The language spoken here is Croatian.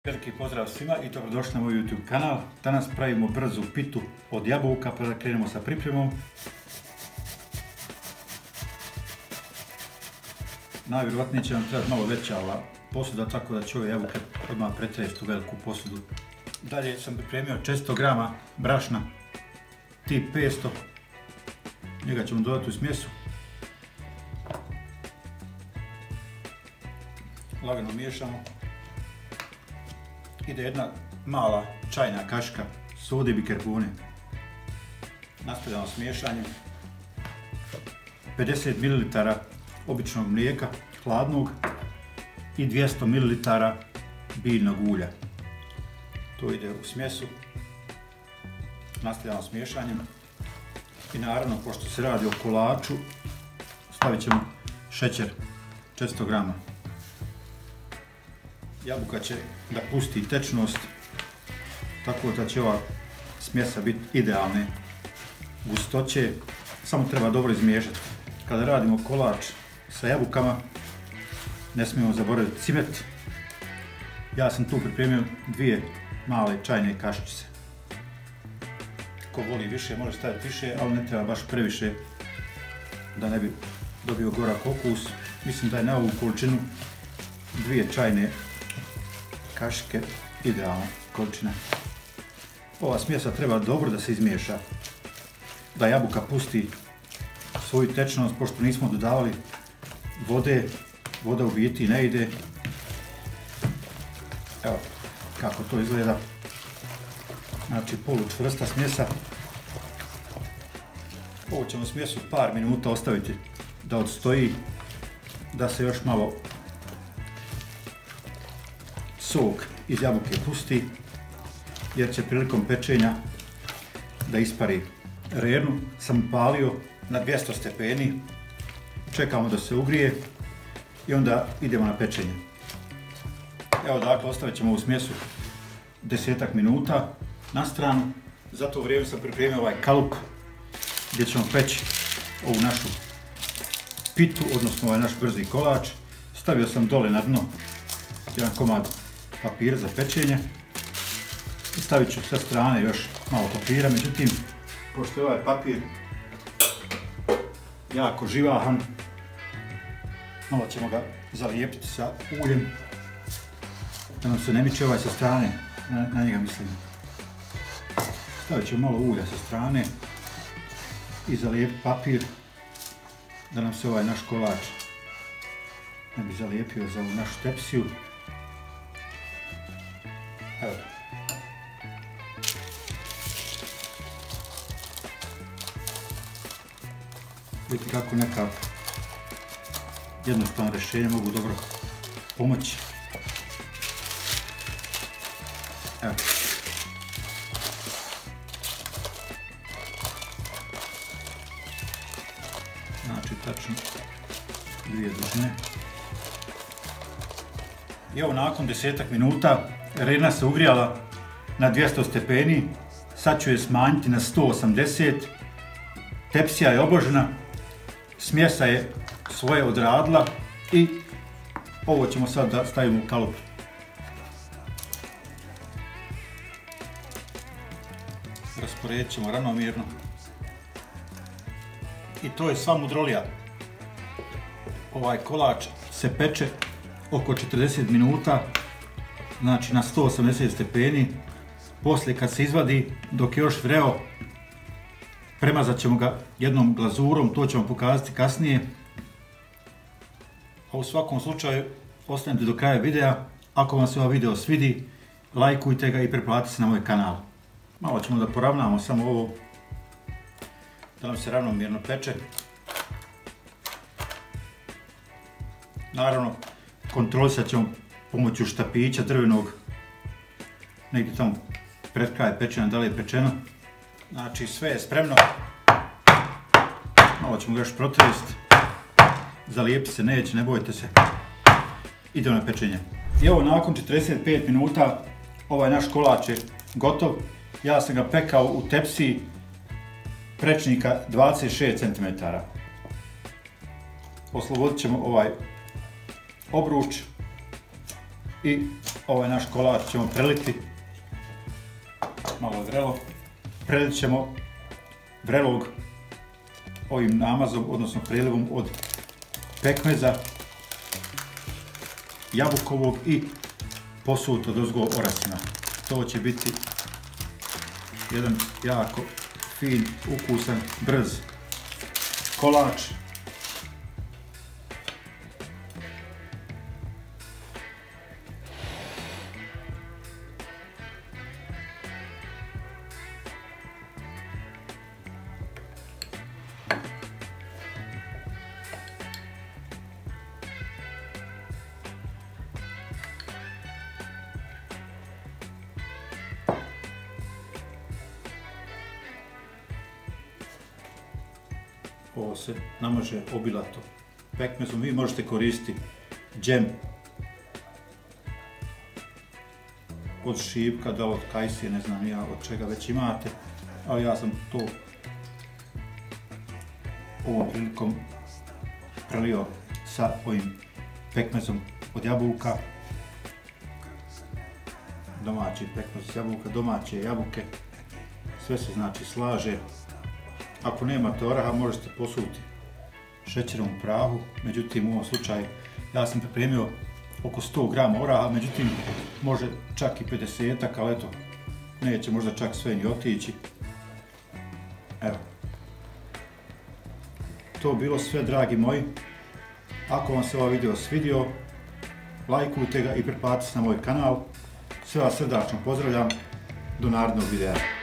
Veliki pozdrav svima i dobrodošli na moj YouTube kanal. Danas pravimo brzu pitu od jabuka, pa da krenemo sa pripremom. Najvjerojatnije će vam trebati malo veća ova posuda, tako da ću ove jabuke odmah pretresti u veliku posudu. Dalje sam pripremio 400 g brašna tip 500. Njega ćemo dodati u smjesu. Lagano miješamo. Ide jedna mala čajna kašika sode bikarbone. Nastavljamo s miješanjem. 50 ml običnog mlijeka, hladnog, i 200 ml biljnog ulja. To ide u smjesu. Nastavljamo s miješanjem. I naravno, pošto se radi o kolaču, stavit ćemo šećer 400 g. Jabuka će da pusti tečnost, tako da će ova smjesa biti idealne gustoće, samo treba dobro izmiješati. Kada radimo kolač sa jabukama, ne smijemo zaboraviti cimet. Ja sam tu pripremio 2 male čajne kašičice. Ko voli više može staviti više, ali ne treba baš previše da ne bi dobio gorak okus. Mislim da je na ovu količinu 2 čajne kašike idealna količina. Ova smjesa treba dobro da se izmiješa, da jabuka pusti svoju tečnost, pošto nismo dodavali vode, voda u biti ne ide. Evo kako to izgleda. Znači polučvrsta smjesa. Ovo ćemo smjesu par minuta ostaviti da odstoji, da se još malo sok iz jabuke pusti, jer će prilikom pečenja da ispari. Rernu sam upalio na 200 stepeni, čekamo da se ugrije i onda idemo na pečenje. Evo dakle, ostavit ćemo ovu smjesu 10 minuta na stranu. Za to vrijeme sam pripremio ovaj kalup gdje ćemo peći ovu našu pitu, odnosno ovaj naš brzi kolač. Stavio sam dole na dno jedan komad papira za pečenje i stavit ću sa strane još malo papira, međutim, pošto je ovaj papir jako živahan, malo ćemo ga zalijepiti sa uljem, da nam se ne miče ovaj sa strane, na njega mislim. Stavit ćemo malo ulja sa strane i zalijepiti papir, da nam se ovaj naš kolač ne bi zalijepio za ovu našu tepsiju. Evo. Vidite kako neka jednostavna rješenja mogu dobro pomoći. Evo. Znači tačno 2 dužine. I evo nakon 10 minuta rerna se ugrijala na 200 stepeni, sad ću je smanjiti na 180, tepsija je obložena, smjesa je svoje odradila i ovo ćemo sad da stavimo u kalup. Rasporedit ćemo ravnomjerno. I to je sva mudrolija. Ovaj kolač se peče oko 40 minuta, znači na 180 stepeni. Poslije kad se izvadi, dok je još vreo, premazat ćemo ga jednom glazurom, to ćemo pokazati kasnije. A u svakom slučaju, ostanite do kraja videa. Ako vam se ovaj video svidi, lajkujte ga i pretplatite se na moj kanal. Malo ćemo da poravnamo samo ovo, da nam se ravnomjerno peče. Naravno, kontrolisat ćemo pomoću štapića drvenog, negdje tamo pred kraj pečenja, da li je pečeno. Znači sve je spremno. Malo ćemo ga još protresti. Zalijepiti se neće, ne bojte se. Idemo na pečenje. I evo nakon 45 minuta ovaj naš kolač je gotov. Ja sam ga pekao u tepsiji prečnika 26 cm. Oslobodit ćemo ovaj obruč I ovaj naš kolač ćemo preliti, malo vrelo, prelit ćemo vrelog ovim namazom, odnosno prelivom od pekmeza, jabukovog i posut odozgo orasima. To će biti jedan jako fin, ukusan, brz kolač. Ovo se namaže obilato pekmezom. Vi možete koristiti džem od šipka, da od kajsije, ne znam ja od čega već imate, ali ja sam to ovom prilikom prelio sa ovim pekmezom od jabuka. Domaći pekmez od jabuka, domaće jabuke, sve se znači slaže. Ako nemate oraha, možete posuti šećerom u prahu, međutim u ovom slučaju ja sam pripremio oko 100 grama oraha, međutim može čak i 50-ak, ali eto, neće možda čak sve ni otići. Evo. To bilo sve, dragi moji. Ako vam se ovaj video svidio, lajkujte ga i pretplatite se na moj kanal. Sve vas srdačno pozdravljam, do narednog videa.